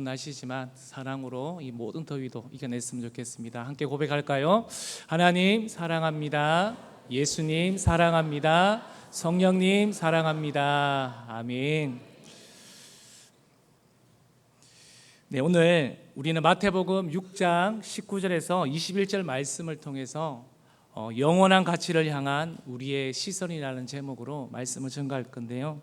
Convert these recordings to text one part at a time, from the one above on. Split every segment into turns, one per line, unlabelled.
날씨지만 사랑으로 이 모든 더위도 이겨냈으면 좋겠습니다. 함께 고백할까요? 하나님 사랑합니다. 예수님 사랑합니다. 성령님 사랑합니다. 아멘. 네, 오늘 우리는 마태복음 6장 19절에서 21절 말씀을 통해서 영원한 가치를 향한 우리의 시선이라는 제목으로 말씀을 전가할 건데요.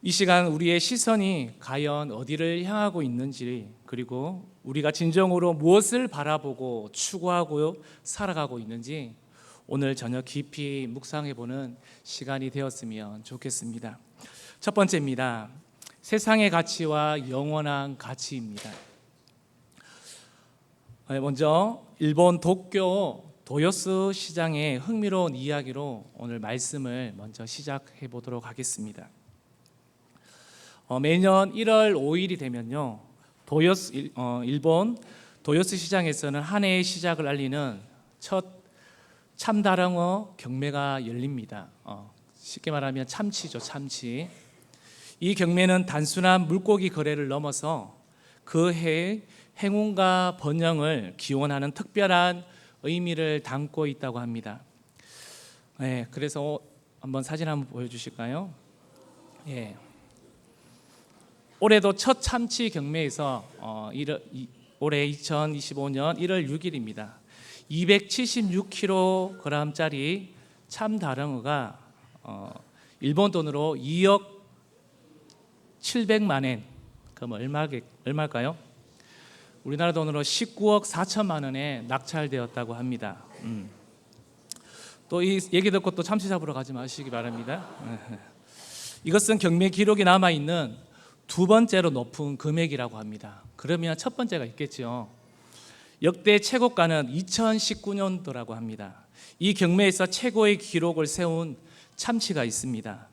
이 시간 우리의 시선이 과연 어디를 향하고 있는지, 그리고 우리가 진정으로 무엇을 바라보고 추구하고 살아가고 있는지 오늘 저녁 깊이 묵상해보는 시간이 되었으면 좋겠습니다. 첫 번째입니다. 세상의 가치와 영원한 가치입니다. 먼저 일본 도쿄 도요스 시장의 흥미로운 이야기로 오늘 말씀을 먼저 시작해 보도록 하겠습니다. 매년 1월 5일이 되면요, 일본 도요스 시장에서는 한 해의 시작을 알리는 첫 참다랑어 경매가 열립니다. 쉽게 말하면 참치죠, 참치. 이 경매는 단순한 물고기 거래를 넘어서 그 해의 행운과 번영을 기원하는 특별한 의미를 담고 있다고 합니다. 네, 그래서 한번 사진 한번 보여주실까요? 예. 올해도 첫 참치 경매에서 올해 2025년 1월 6일입니다. 276kg짜리 참다랑어가 일본 돈으로 2억 700만 엔, 그럼 얼마일까요? 우리나라 돈으로 19억 4천만 원에 낙찰되었다고 합니다. 또 이 얘기 듣고 또 참치 잡으러 가지 마시기 바랍니다. 이것은 경매 기록이 남아있는 두 번째로 높은 금액이라고 합니다. 그러면 첫 번째가 있겠죠. 역대 최고가는 2019년도라고 합니다. 이 경매에서 최고의 기록을 세운 참치가 있습니다.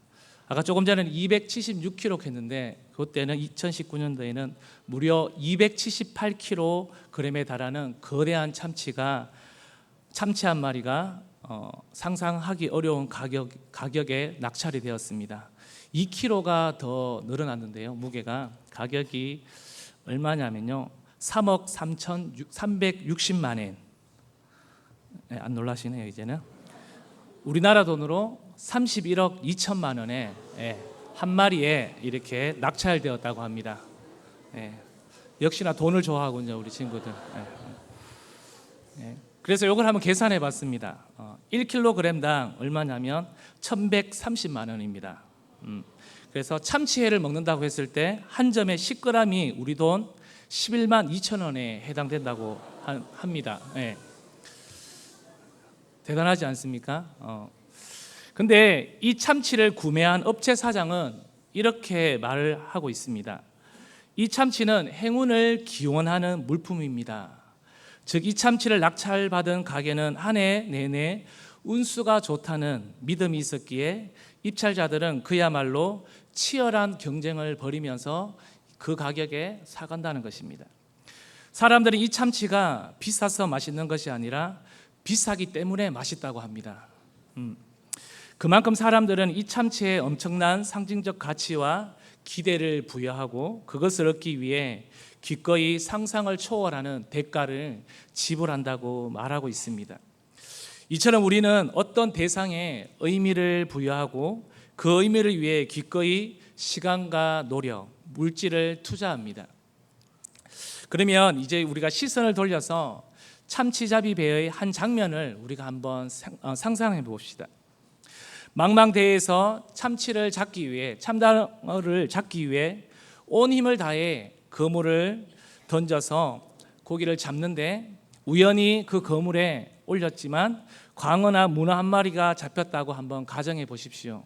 아까 조금 전에는 276kg 했는데 그때는 2019년도에는 무려 278kg에 달하는 거대한 참치 한 마리가 상상하기 어려운 가격에 낙찰이 되었습니다. 2kg가 더 늘어났는데요, 무게가. 가격이 얼마냐면요, 3억 360만 엔. 네, 안 놀라시네요. 이제는 우리나라 돈으로 31억 2천만 원에 한 마리에 이렇게 낙찰되었다고 합니다. 역시나 돈을 좋아하군요, 우리 친구들. 그래서 이걸 한번 계산해 봤습니다. 1kg당 얼마냐면 1130만 원입니다. 그래서 참치회를 먹는다고 했을 때 한 점에 10g이 우리 돈 11만 2천 원에 해당된다고 합니다. 대단하지 않습니까? 근데 이 참치를 구매한 업체 사장은 이렇게 말을 하고 있습니다. 이 참치는 행운을 기원하는 물품입니다. 즉, 이 참치를 낙찰받은 가게는 한 해 내내 운수가 좋다는 믿음이 있었기에 입찰자들은 그야말로 치열한 경쟁을 벌이면서 그 가격에 사간다는 것입니다. 사람들은 이 참치가 비싸서 맛있는 것이 아니라 비싸기 때문에 맛있다고 합니다. 그만큼 사람들은 이 참치에 엄청난 상징적 가치와 기대를 부여하고 그것을 얻기 위해 기꺼이 상상을 초월하는 대가를 지불한다고 말하고 있습니다. 이처럼 우리는 어떤 대상에 의미를 부여하고 그 의미를 위해 기꺼이 시간과 노력, 물질을 투자합니다. 그러면 이제 우리가 시선을 돌려서 참치잡이 배의 한 장면을 우리가 한번 상상해 봅시다. 망망대해에서 참치를 잡기 위해, 참다랑어를 잡기 위해 온 힘을 다해 그물을 던져서 고기를 잡는데 우연히 그 그물에 올렸지만 광어나 문어 한 마리가 잡혔다고 한번 가정해 보십시오.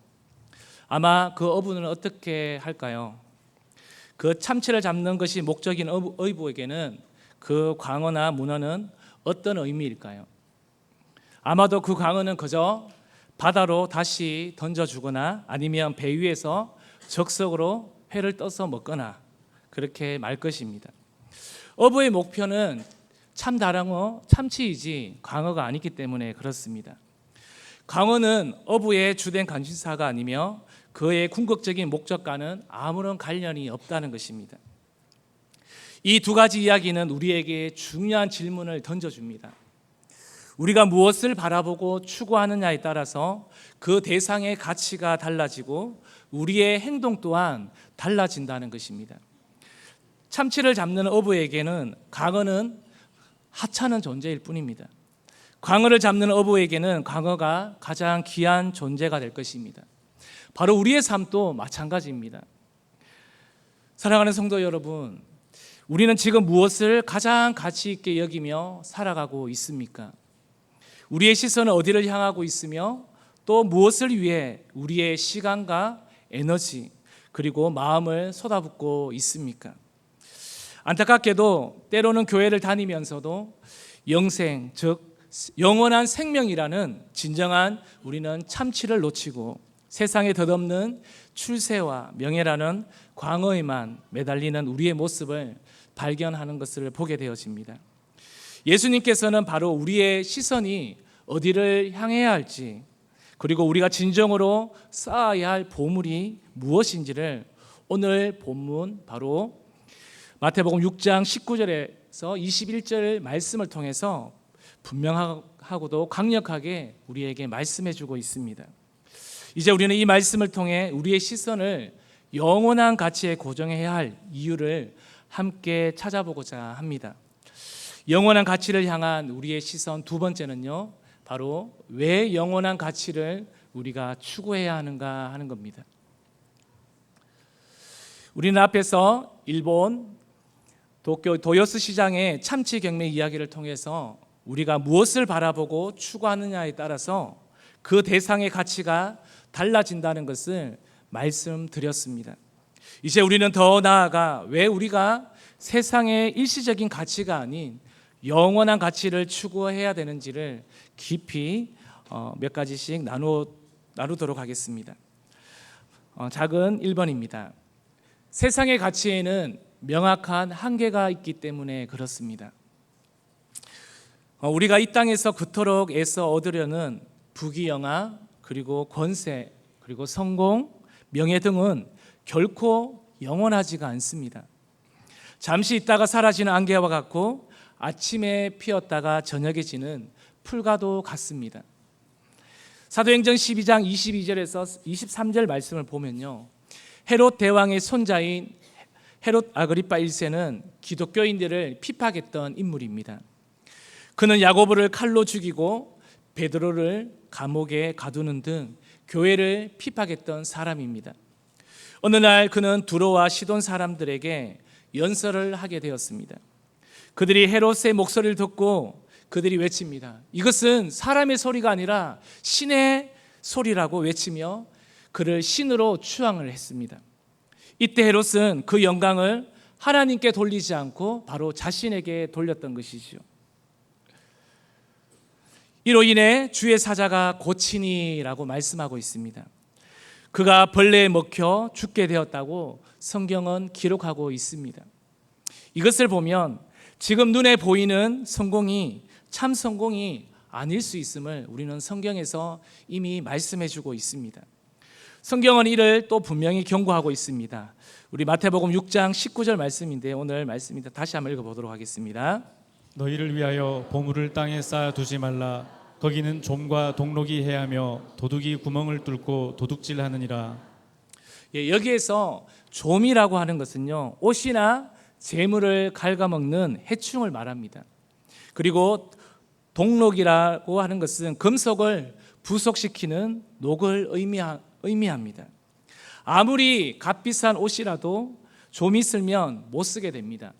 아마 그 어부는 어떻게 할까요? 그 참치를 잡는 것이 목적인 어부에게는 그 광어나 문어는 어떤 의미일까요? 아마도 그 광어는 그저 바다로 다시 던져주거나 아니면 배 위에서 적석으로 회를 떠서 먹거나 그렇게 말 것입니다. 어부의 목표는 참다랑어, 참치이지 광어가 아니기 때문에 그렇습니다. 광어는 어부의 주된 관심사가 아니며 그의 궁극적인 목적과는 아무런 관련이 없다는 것입니다. 이 두 가지 이야기는 우리에게 중요한 질문을 던져줍니다. 우리가 무엇을 바라보고 추구하느냐에 따라서 그 대상의 가치가 달라지고 우리의 행동 또한 달라진다는 것입니다. 참치를 잡는 어부에게는 광어는 하찮은 존재일 뿐입니다. 광어를 잡는 어부에게는 광어가 가장 귀한 존재가 될 것입니다. 바로 우리의 삶도 마찬가지입니다. 사랑하는 성도 여러분, 우리는 지금 무엇을 가장 가치 있게 여기며 살아가고 있습니까? 우리의 시선은 어디를 향하고 있으며 또 무엇을 위해 우리의 시간과 에너지 그리고 마음을 쏟아붓고 있습니까? 안타깝게도 때로는 교회를 다니면서도 영생, 즉 영원한 생명이라는 진정한 우리는 참치를 놓치고 세상에 덧없는 출세와 명예라는 광어에만 매달리는 우리의 모습을 발견하는 것을 보게 되어집니다. 예수님께서는 바로 우리의 시선이 어디를 향해야 할지, 그리고 우리가 진정으로 쌓아야 할 보물이 무엇인지를 오늘 본문 바로 마태복음 6장 19절에서 21절 말씀을 통해서 분명하고도 강력하게 우리에게 말씀해 주고 있습니다. 이제 우리는 이 말씀을 통해 우리의 시선을 영원한 가치에 고정해야 할 이유를 함께 찾아보고자 합니다. 영원한 가치를 향한 우리의 시선 두 번째는요, 바로 왜 영원한 가치를 우리가 추구해야 하는가 하는 겁니다. 우리는 앞에서 일본 도쿄 도요스 시장의 참치 경매 이야기를 통해서 우리가 무엇을 바라보고 추구하느냐에 따라서 그 대상의 가치가 달라진다는 것을 말씀드렸습니다. 이제 우리는 더 나아가 왜 우리가 세상의 일시적인 가치가 아닌 영원한 가치를 추구해야 되는지를 깊이 몇 가지씩 나누도록 하겠습니다. 작은 1번입니다. 세상의 가치에는 명확한 한계가 있기 때문에 그렇습니다. 우리가 이 땅에서 그토록 애써 얻으려는 부귀영화, 그리고 권세, 그리고 성공, 명예 등은 결코 영원하지가 않습니다. 잠시 있다가 사라지는 안개와 같고 아침에 피었다가 저녁에 지는 풀과도 같습니다. 사도행전 12장 22절에서 23절 말씀을 보면요, 헤롯 대왕의 손자인 헤롯 아그리파 1세는 기독교인들을 핍박했던 인물입니다. 그는 야고보를 칼로 죽이고 베드로를 감옥에 가두는 등 교회를 핍박했던 사람입니다. 어느 날 그는 두로와 시돈 사람들에게 연설을 하게 되었습니다. 그들이 헤롯의 목소리를 듣고 그들이 외칩니다. 이것은 사람의 소리가 아니라 신의 소리라고 외치며 그를 신으로 추앙을 했습니다. 이때 헤롯은 그 영광을 하나님께 돌리지 않고 바로 자신에게 돌렸던 것이죠. 이로 인해 주의 사자가 고치니라고 말씀하고 있습니다. 그가 벌레에 먹혀 죽게 되었다고 성경은 기록하고 있습니다. 이것을 보면 지금 눈에 보이는 성공이 참 성공이 아닐 수 있음을 우리는 성경에서 이미 말씀해 주고 있습니다. 성경은 이를 또 분명히 경고하고 있습니다. 우리 마태복음 6장 19절 말씀인데 오늘 말씀입니다. 다시 한번 읽어보도록 하겠습니다.
너희를 위하여 보물을 땅에 쌓아두지 말라. 거기는 좀과 동록이 해하며 도둑이 구멍을 뚫고 도둑질하느니라.
여기에서 좀이라고 하는 것은요, 옷이나 재물을 갉아먹는 해충을 말합니다. 그리고 동록이라고 하는 것은 금속을 부속시키는 녹을 의미합니다. 아무리 값비싼 옷이라도 좀이 슬면 못 쓰게 됩니다.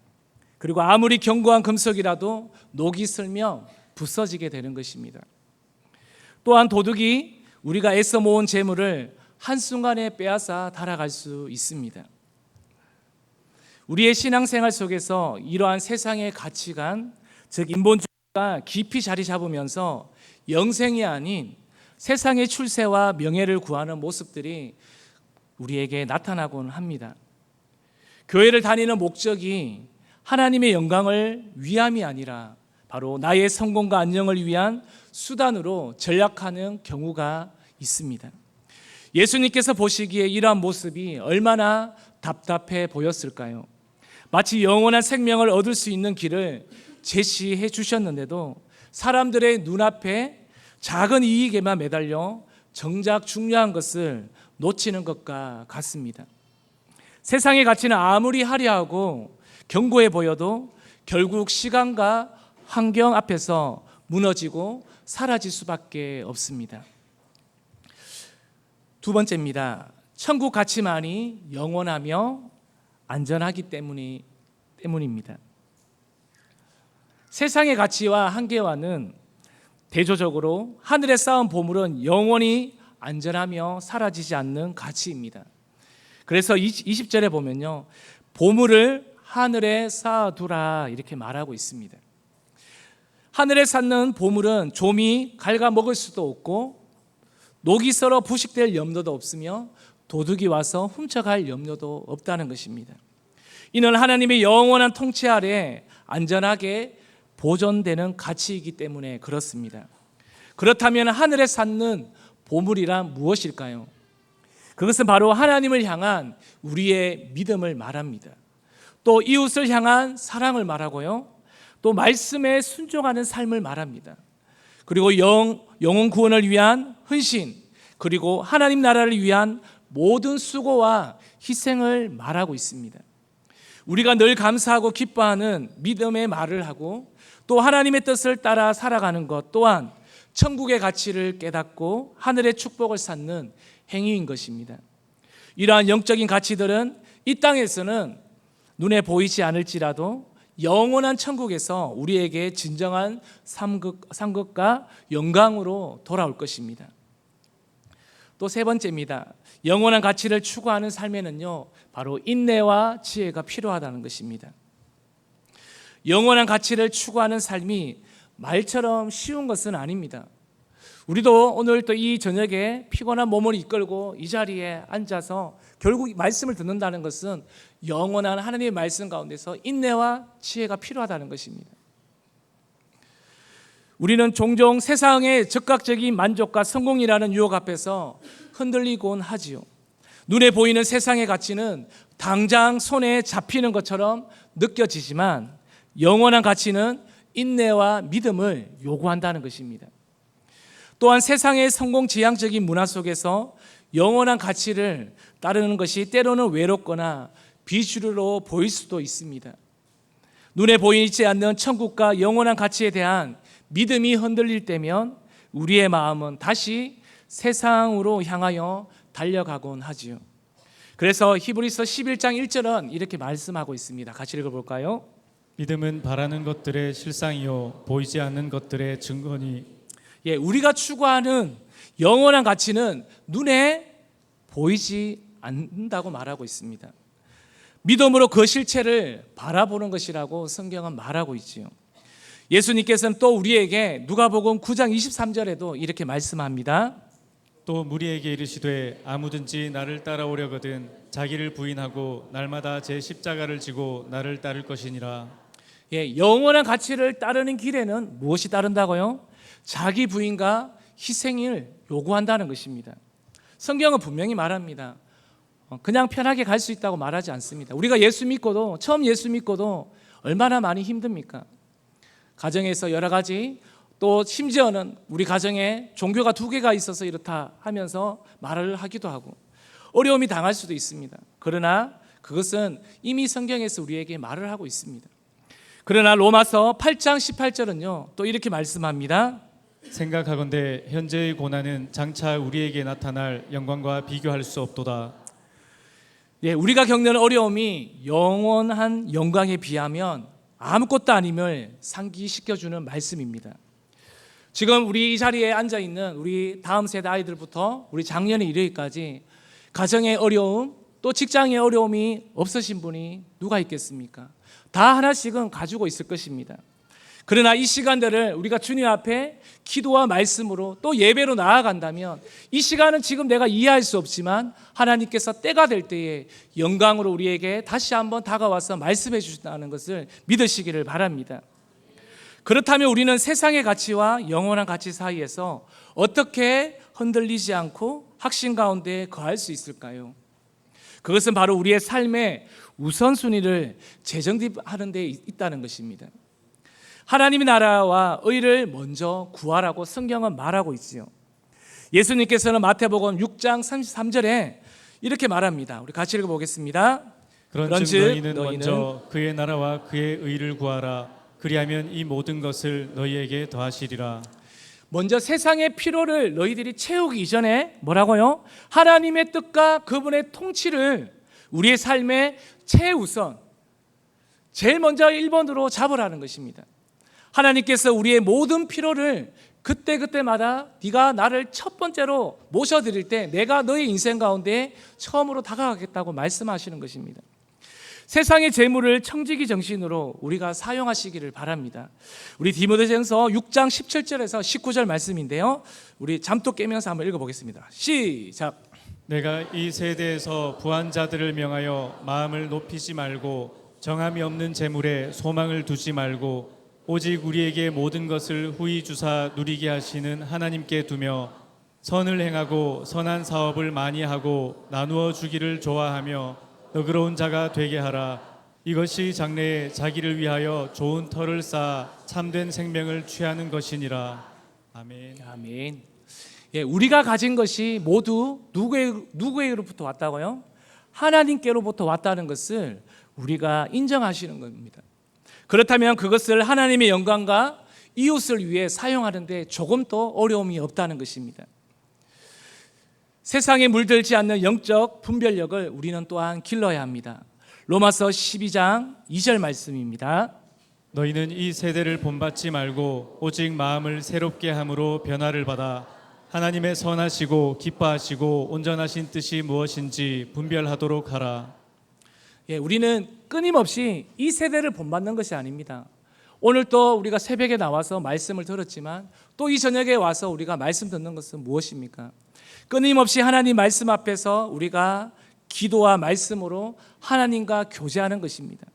그리고 아무리 견고한 금속이라도 녹이 슬면 부서지게 되는 것입니다. 또한 도둑이 우리가 애써 모은 재물을 한순간에 빼앗아 달아갈 수 있습니다. 우리의 신앙생활 속에서 이러한 세상의 가치관, 즉 인본주의가 깊이 자리 잡으면서 영생이 아닌 세상의 출세와 명예를 구하는 모습들이 우리에게 나타나곤 합니다. 교회를 다니는 목적이 하나님의 영광을 위함이 아니라 바로 나의 성공과 안녕을 위한 수단으로 전락하는 경우가 있습니다. 예수님께서 보시기에 이러한 모습이 얼마나 답답해 보였을까요? 마치 영원한 생명을 얻을 수 있는 길을 제시해 주셨는데도 사람들의 눈앞에 작은 이익에만 매달려 정작 중요한 것을 놓치는 것과 같습니다. 세상의 가치는 아무리 화려하고 견고해 보여도 결국 시간과 환경 앞에서 무너지고 사라질 수밖에 없습니다. 두 번째입니다. 천국 가치만이 영원하며 안전하기 때문입니다. 세상의 가치와 한계와는 대조적으로 하늘에 쌓은 보물은 영원히 안전하며 사라지지 않는 가치입니다. 그래서 20절에 보면요, 보물을 하늘에 쌓아두라 이렇게 말하고 있습니다. 하늘에 쌓는 보물은 좀이 갉아먹을 수도 없고 녹이 썰어 부식될 염려도 없으며 도둑이 와서 훔쳐갈 염려도 없다는 것입니다. 이는 하나님의 영원한 통치 아래 안전하게 보존되는 가치이기 때문에 그렇습니다. 그렇다면 하늘에 쌓는 보물이란 무엇일까요? 그것은 바로 하나님을 향한 우리의 믿음을 말합니다. 또 이웃을 향한 사랑을 말하고요, 또 말씀에 순종하는 삶을 말합니다. 그리고 영혼 구원을 위한 헌신, 그리고 하나님 나라를 위한 모든 수고와 희생을 말하고 있습니다. 우리가 늘 감사하고 기뻐하는 믿음의 말을 하고 또 하나님의 뜻을 따라 살아가는 것 또한 천국의 가치를 깨닫고 하늘의 축복을 쌓는 행위인 것입니다. 이러한 영적인 가치들은 이 땅에서는 눈에 보이지 않을지라도 영원한 천국에서 우리에게 진정한 상급과 영광으로 돌아올 것입니다. 또 세 번째입니다. 영원한 가치를 추구하는 삶에는요, 바로 인내와 지혜가 필요하다는 것입니다. 영원한 가치를 추구하는 삶이 말처럼 쉬운 것은 아닙니다. 우리도 오늘 또 이 저녁에 피곤한 몸을 이끌고 이 자리에 앉아서 결국 말씀을 듣는다는 것은 영원한 하나님의 말씀 가운데서 인내와 지혜가 필요하다는 것입니다. 우리는 종종 세상의 즉각적인 만족과 성공이라는 유혹 앞에서 흔들리곤 하지요. 눈에 보이는 세상의 가치는 당장 손에 잡히는 것처럼 느껴지지만 영원한 가치는 인내와 믿음을 요구한다는 것입니다. 또한 세상의 성공지향적인 문화 속에서 영원한 가치를 따르는 것이 때로는 외롭거나 비주류로 보일 수도 있습니다. 눈에 보이지 않는 천국과 영원한 가치에 대한 믿음이 흔들릴 때면 우리의 마음은 다시 세상으로 향하여 달려가곤 하지요. 그래서 히브리서 11장 1절은 이렇게 말씀하고 있습니다. 같이 읽어볼까요?
믿음은 바라는 것들의 실상이요 보이지 않는 것들의 증거니.
우리가 추구하는 영원한 가치는 눈에 보이지 않는다고 말하고 있습니다. 믿음으로 그 실체를 바라보는 것이라고 성경은 말하고 있지요. 예수님께서는 또 우리에게 누가복음 9장 23절에도 이렇게 말씀합니다.
또 무리에게 이르시되 아무든지 나를 따라오려거든 자기를 부인하고 날마다 제 십자가를 지고 나를 따를 것이니라.
영원한 가치를 따르는 길에는 무엇이 따른다고요? 자기 부인과 희생을 요구한다는 것입니다. 성경은 분명히 말합니다. 그냥 편하게 갈 수 있다고 말하지 않습니다. 우리가 예수 믿고도 처음 예수 믿고도 얼마나 많이 힘듭니까? 가정에서 여러 가지, 또 심지어는 우리 가정에 종교가 2개가 있어서 이렇다 하면서 말을 하기도 하고 어려움이 당할 수도 있습니다. 그러나 그것은 이미 성경에서 우리에게 말을 하고 있습니다. 그러나 로마서 8장 18절은요 또 이렇게 말씀합니다.
생각하건대 현재의 고난은 장차 우리에게 나타날 영광과 비교할 수 없도다.
우리가 겪는 어려움이 영원한 영광에 비하면 아무것도 아님을 상기시켜주는 말씀입니다. 지금 우리 이 자리에 앉아있는 우리 다음 세대 아이들부터 우리 작년에 이르기까지 가정의 어려움 또 직장의 어려움이 없으신 분이 누가 있겠습니까? 다 하나씩은 가지고 있을 것입니다. 그러나 이 시간들을 우리가 주님 앞에 기도와 말씀으로 또 예배로 나아간다면 이 시간은 지금 내가 이해할 수 없지만 하나님께서 때가 될 때에 영광으로 우리에게 다시 한번 다가와서 말씀해 주신다는 것을 믿으시기를 바랍니다. 그렇다면 우리는 세상의 가치와 영원한 가치 사이에서 어떻게 흔들리지 않고 확신 가운데 거할 수 있을까요? 그것은 바로 우리의 삶에 우선순위를 재정립하는 데 있다는 것입니다. 하나님의 나라와 의를 먼저 구하라고 성경은 말하고 있지요. 예수님께서는 마태복음 6장 33절에 이렇게 말합니다. 우리 같이 읽어보겠습니다.
그런즉 너희는 먼저 그의 나라와 그의 의를 구하라. 그리하면 이 모든 것을 너희에게 더하시리라.
먼저 세상의 필요를 너희들이 채우기 이전에 뭐라고요? 하나님의 뜻과 그분의 통치를 우리의 삶의 최우선, 제일 먼저 1번으로 잡으라는 것입니다. 하나님께서 우리의 모든 필요를 그때그때마다 네가 나를 첫 번째로 모셔드릴 때 내가 너의 인생 가운데 처음으로 다가가겠다고 말씀하시는 것입니다. 세상의 재물을 청지기 정신으로 우리가 사용하시기를 바랍니다. 우리 디모데전서 6장 17절에서 19절 말씀인데요, 우리 잠도 깨면서 한번 읽어보겠습니다. 시작.
내가 이 세대에서 부한 자들을 명하여 마음을 높이지 말고 정함이 없는 재물에 소망을 두지 말고 오직 우리에게 모든 것을 후히 주사 누리게 하시는 하나님께 두며 선을 행하고 선한 사업을 많이 하고 나누어 주기를 좋아하며 너그러운 자가 되게 하라. 이것이 장래에 자기를 위하여 좋은 터를 쌓아 참된 생명을 취하는 것이니라. 아멘.
아멘. 예, 우리가 가진 것이 모두 누구에게로부터 왔다고요? 하나님께로부터 왔다는 것을 우리가 인정하시는 겁니다. 그렇다면 그것을 하나님의 영광과 이웃을 위해 사용하는데 조금 더 어려움이 없다는 것입니다. 세상에 물들지 않는 영적 분별력을 우리는 또한 길러야 합니다. 로마서 12장 2절 말씀입니다.
너희는 이 세대를 본받지 말고 오직 마음을 새롭게 함으로 변화를 받아 하나님의 선하시고 기뻐하시고 온전하신 뜻이 무엇인지 분별하도록 하라.
예, 우리는 끊임없이 이 세대를 본받는 것이 아닙니다. 오늘 또 우리가 새벽에 나와서 말씀을 들었지만 또 이 저녁에 와서 우리가 말씀 듣는 것은 무엇입니까? 끊임없이 하나님 말씀 앞에서 우리가 기도와 말씀으로 하나님과 교제하는 것입니다.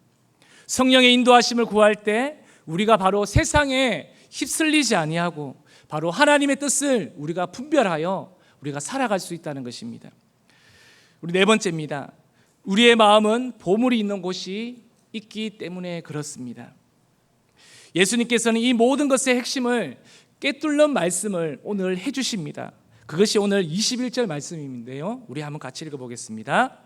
성령의 인도하심을 구할 때 우리가 바로 세상에 휩쓸리지 아니하고 바로 하나님의 뜻을 우리가 분별하여 우리가 살아갈 수 있다는 것입니다. 우리 네 번째입니다. 우리의 마음은 보물이 있는 곳이 있기 때문에 그렇습니다. 예수님께서는 이 모든 것의 핵심을 꿰뚫는 말씀을 오늘 해주십니다. 그것이 오늘 21절 말씀인데요, 우리 한번 같이 읽어보겠습니다.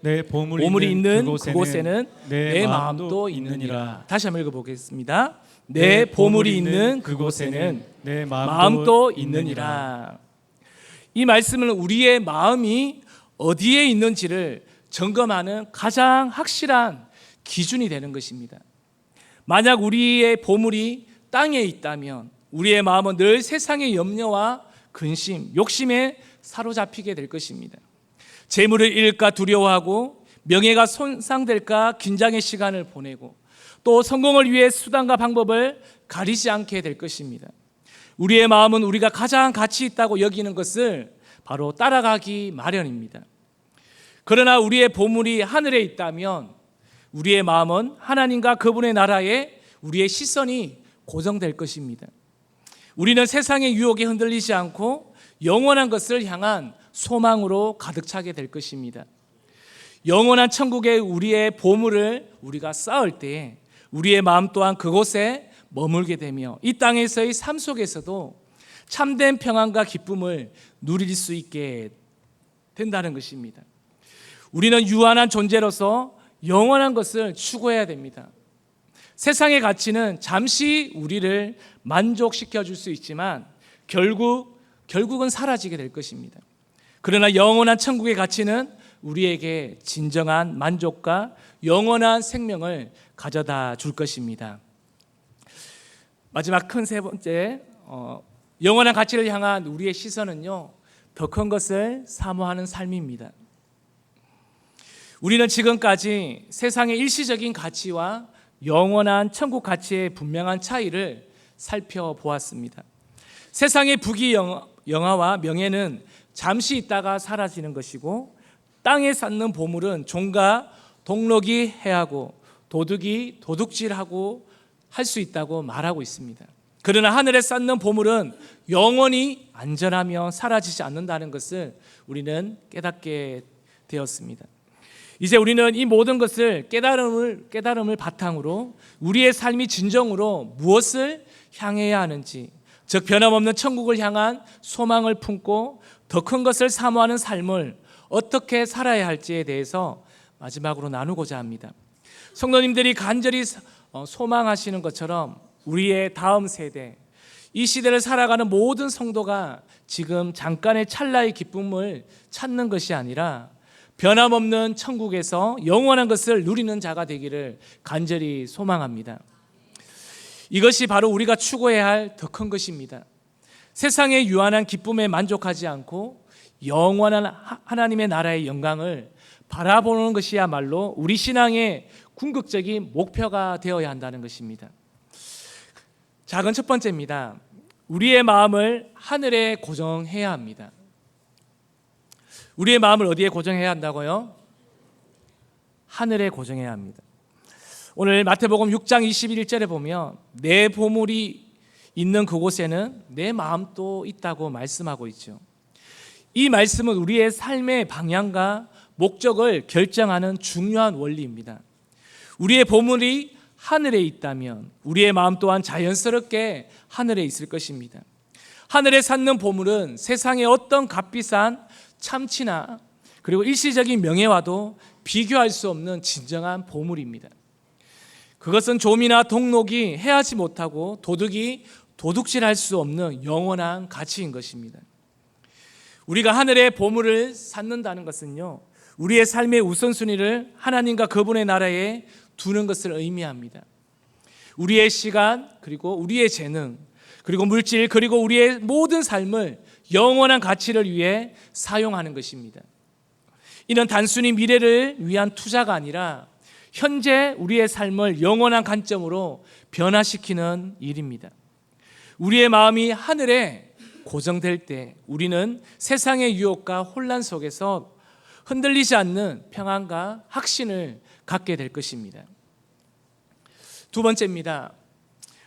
내 보물이 있는 그곳에는
내 마음도 있느니라. 다시 한번 읽어보겠습니다. 내 보물이 있는 그곳에는 내 마음도 있느니라. 이 말씀은 우리의 마음이 어디에 있는지를 점검하는 가장 확실한 기준이 되는 것입니다. 만약 우리의 보물이 땅에 있다면 우리의 마음은 늘 세상의 염려와 근심, 욕심에 사로잡히게 될 것입니다. 재물을 잃을까 두려워하고 명예가 손상될까 긴장의 시간을 보내고 또 성공을 위해 수단과 방법을 가리지 않게 될 것입니다. 우리의 마음은 우리가 가장 가치 있다고 여기는 것을 바로 따라가기 마련입니다. 그러나 우리의 보물이 하늘에 있다면 우리의 마음은 하나님과 그분의 나라에 우리의 시선이 고정될 것입니다. 우리는 세상의 유혹에 흔들리지 않고 영원한 것을 향한 소망으로 가득 차게 될 것입니다. 영원한 천국에 우리의 보물을 우리가 쌓을 때 우리의 마음 또한 그곳에 머물게 되며 이 땅에서의 삶 속에서도 참된 평안과 기쁨을 누릴 수 있게 된다는 것입니다. 우리는 유한한 존재로서 영원한 것을 추구해야 됩니다. 세상의 가치는 잠시 우리를 만족시켜 줄 수 있지만 결국은 사라지게 될 것입니다. 그러나 영원한 천국의 가치는 우리에게 진정한 만족과 영원한 생명을 가져다 줄 것입니다. 마지막 큰 세 번째, 영원한 가치를 향한 우리의 시선은요, 더 큰 것을 사모하는 삶입니다. 우리는 지금까지 세상의 일시적인 가치와 영원한 천국 가치의 분명한 차이를 살펴보았습니다. 세상의 부귀 영화와 명예는 잠시 있다가 사라지는 것이고 땅에 쌓는 보물은 종가 동록이 해하고 도둑이 도둑질하고 할 수 있다고 말하고 있습니다. 그러나 하늘에 쌓는 보물은 영원히 안전하며 사라지지 않는다는 것을 우리는 깨닫게 되었습니다. 이제 우리는 이 모든 것을 깨달음을 바탕으로 우리의 삶이 진정으로 무엇을 향해야 하는지, 즉 변함없는 천국을 향한 소망을 품고 더 큰 것을 사모하는 삶을 어떻게 살아야 할지에 대해서 마지막으로 나누고자 합니다. 성도님들이 간절히 소망하시는 것처럼 우리의 다음 세대, 이 시대를 살아가는 모든 성도가 지금 잠깐의 찰나의 기쁨을 찾는 것이 아니라 변함없는 천국에서 영원한 것을 누리는 자가 되기를 간절히 소망합니다. 이것이 바로 우리가 추구해야 할 더 큰 것입니다. 세상의 유한한 기쁨에 만족하지 않고 영원한 하나님의 나라의 영광을 바라보는 것이야말로 우리 신앙의 궁극적인 목표가 되어야 한다는 것입니다. 작은 첫 번째입니다. 우리의 마음을 하늘에 고정해야 합니다. 우리의 마음을 어디에 고정해야 한다고요? 하늘에 고정해야 합니다. 오늘 마태복음 6장 21절에 보면 내 보물이 있는 그곳에는 내 마음도 있다고 말씀하고 있죠. 이 말씀은 우리의 삶의 방향과 목적을 결정하는 중요한 원리입니다. 우리의 보물이 하늘에 있다면 우리의 마음 또한 자연스럽게 하늘에 있을 것입니다. 하늘에 쌓는 보물은 세상의 어떤 값비싼 참치나 그리고 일시적인 명예와도 비교할 수 없는 진정한 보물입니다. 그것은 좀이나 동록이 해하지 못하고 도둑이 도둑질할 수 없는 영원한 가치인 것입니다. 우리가 하늘의 보물을 쌓는다는 것은요, 우리의 삶의 우선순위를 하나님과 그분의 나라에 두는 것을 의미합니다. 우리의 시간, 그리고 우리의 재능, 그리고 물질, 그리고 우리의 모든 삶을 영원한 가치를 위해 사용하는 것입니다. 이는 단순히 미래를 위한 투자가 아니라 현재 우리의 삶을 영원한 관점으로 변화시키는 일입니다. 우리의 마음이 하늘에 고정될 때 우리는 세상의 유혹과 혼란 속에서 흔들리지 않는 평안과 확신을 갖게 될 것입니다. 두 번째입니다.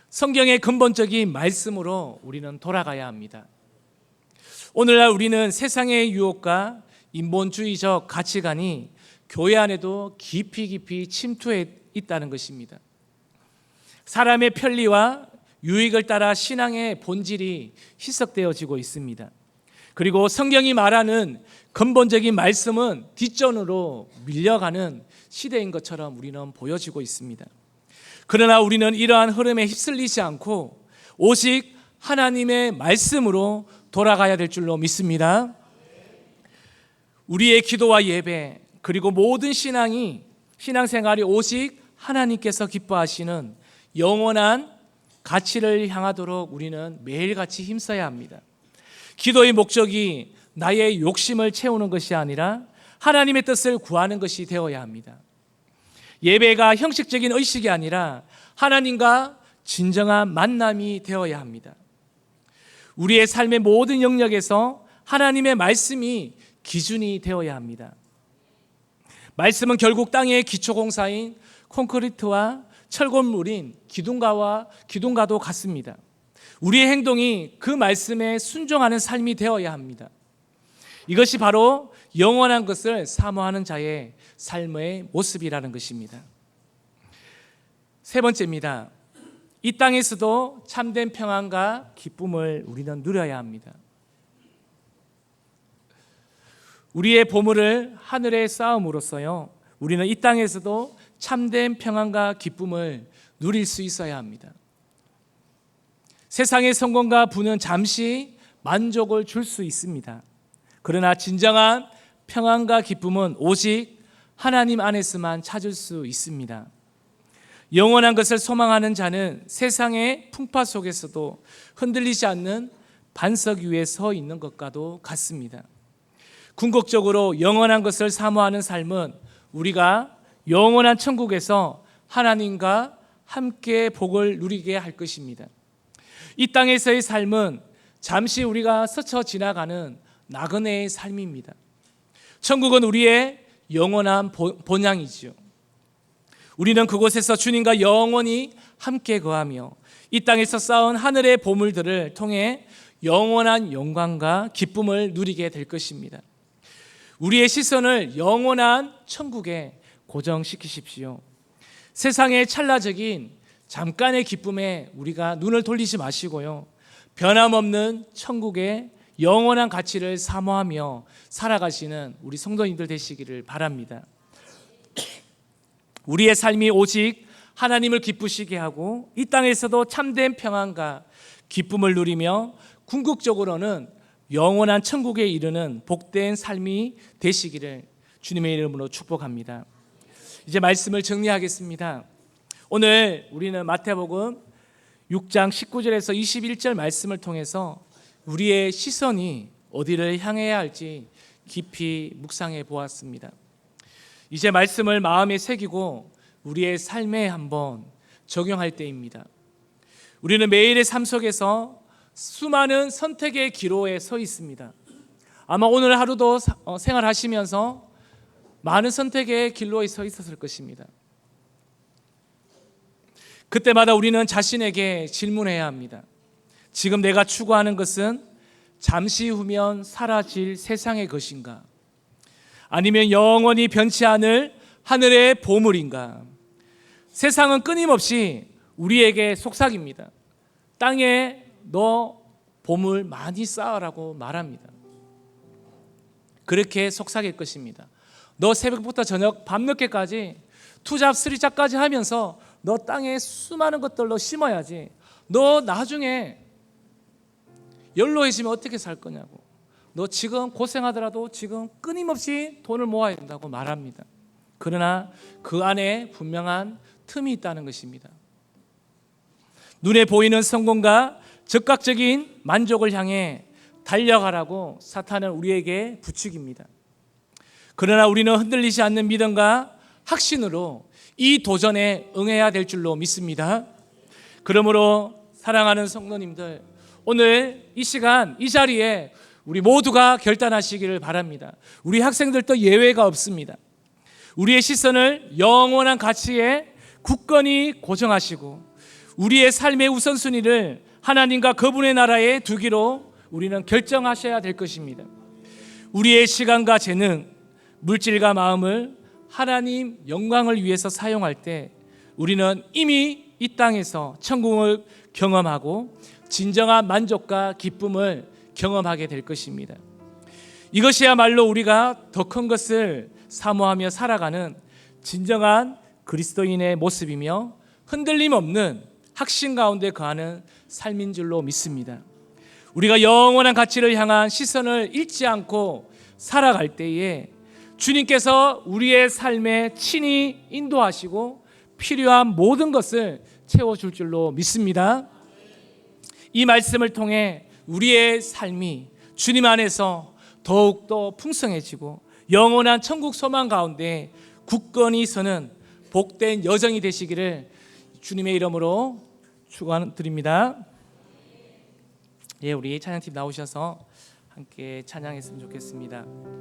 성경의 근본적인 말씀으로 우리는 돌아가야 합니다. 오늘날 우리는 세상의 유혹과 인본주의적 가치관이 교회 안에도 깊이 침투해 있다는 것입니다. 사람의 편리와 유익을 따라 신앙의 본질이 희석되어지고 있습니다. 그리고 성경이 말하는 근본적인 말씀은 뒷전으로 밀려가는 시대인 것처럼 우리는 보여지고 있습니다. 그러나 우리는 이러한 흐름에 휩쓸리지 않고 오직 하나님의 말씀으로 돌아가야 될 줄로 믿습니다. 우리의 기도와 예배 그리고 모든 신앙생활이 오직 하나님께서 기뻐하시는 영원한 가치를 향하도록 우리는 매일같이 힘써야 합니다. 기도의 목적이 나의 욕심을 채우는 것이 아니라 하나님의 뜻을 구하는 것이 되어야 합니다. 예배가 형식적인 의식이 아니라 하나님과 진정한 만남이 되어야 합니다. 우리의 삶의 모든 영역에서 하나님의 말씀이 기준이 되어야 합니다. 말씀은 결국 땅의 기초공사인 콘크리트와 철골물인 기둥과도 같습니다. 우리의 행동이 그 말씀에 순종하는 삶이 되어야 합니다. 이것이 바로 영원한 것을 사모하는 자의 삶의 모습이라는 것입니다. 세 번째입니다. 이 땅에서도 참된 평안과 기쁨을 우리는 누려야 합니다. 우리의 보물을 하늘에 쌓음으로써요, 우리는 이 땅에서도 참된 평안과 기쁨을 누릴 수 있어야 합니다. 세상의 성공과 부는 잠시 만족을 줄 수 있습니다. 그러나 진정한 평안과 기쁨은 오직 하나님 안에서만 찾을 수 있습니다. 영원한 것을 소망하는 자는 세상의 풍파 속에서도 흔들리지 않는 반석 위에 서 있는 것과도 같습니다. 궁극적으로 영원한 것을 사모하는 삶은 우리가 영원한 천국에서 하나님과 함께 복을 누리게 할 것입니다. 이 땅에서의 삶은 잠시 우리가 스쳐 지나가는 나그네의 삶입니다. 천국은 우리의 영원한 본향이지요. 우리는 그곳에서 주님과 영원히 함께 거하며 이 땅에서 쌓은 하늘의 보물들을 통해 영원한 영광과 기쁨을 누리게 될 것입니다. 우리의 시선을 영원한 천국에 고정시키십시오. 세상의 찰나적인 잠깐의 기쁨에 우리가 눈을 돌리지 마시고요, 변함없는 천국의 영원한 가치를 사모하며 살아가시는 우리 성도님들 되시기를 바랍니다. 우리의 삶이 오직 하나님을 기쁘시게 하고 이 땅에서도 참된 평안과 기쁨을 누리며 궁극적으로는 영원한 천국에 이르는 복된 삶이 되시기를 주님의 이름으로 축복합니다. 이제 말씀을 정리하겠습니다. 오늘 우리는 마태복음 6장 19절에서 21절 말씀을 통해서 우리의 시선이 어디를 향해야 할지 깊이 묵상해 보았습니다. 이제 말씀을 마음에 새기고 우리의 삶에 한번 적용할 때입니다. 우리는 매일의 삶 속에서 수많은 선택의 기로에 서 있습니다. 아마 오늘 하루도 생활하시면서 많은 선택의 길로에 서 있었을 것입니다. 그때마다 우리는 자신에게 질문해야 합니다. 지금 내가 추구하는 것은 잠시 후면 사라질 세상의 것인가? 아니면 영원히 변치 않을 하늘의 보물인가? 세상은 끊임없이 우리에게 속삭입니다. 땅에 너 보물 많이 쌓으라고 말합니다. 그렇게 속삭일 것입니다. 너 새벽부터 저녁 밤늦게까지 투잡 쓰리잡까지 하면서 너 땅에 수많은 것들로 심어야지. 너 나중에 연로해지면 어떻게 살 거냐고. 너 지금 고생하더라도 지금 끊임없이 돈을 모아야 된다고 말합니다. 그러나 그 안에 분명한 틈이 있다는 것입니다. 눈에 보이는 성공과 즉각적인 만족을 향해 달려가라고 사탄은 우리에게 부추깁니다. 그러나 우리는 흔들리지 않는 믿음과 확신으로 이 도전에 응해야 될 줄로 믿습니다. 그러므로 사랑하는 성도님들, 오늘 이 시간 이 자리에 우리 모두가 결단하시기를 바랍니다. 우리 학생들도 예외가 없습니다. 우리의 시선을 영원한 가치에 굳건히 고정하시고 우리의 삶의 우선순위를 하나님과 그분의 나라에 두기로 우리는 결정하셔야 될 것입니다. 우리의 시간과 재능, 물질과 마음을 하나님 영광을 위해서 사용할 때 우리는 이미 이 땅에서 천국을 경험하고 진정한 만족과 기쁨을 경험하게 될 것입니다. 이것이야말로 우리가 더 큰 것을 사모하며 살아가는 진정한 그리스도인의 모습이며 흔들림 없는 확신 가운데 거하는 삶인 줄로 믿습니다. 우리가 영원한 가치를 향한 시선을 잃지 않고 살아갈 때에 주님께서 우리의 삶에 친히 인도하시고 필요한 모든 것을 채워줄 줄로 믿습니다. 이 말씀을 통해 우리의 삶이 주님 안에서 더욱더 풍성해지고 영원한 천국 소망 가운데 굳건히 서는 복된 여정이 되시기를 주님의 이름으로 축원드립니다. 예, 우리 찬양팀 나오셔서 함께 찬양했으면 좋겠습니다.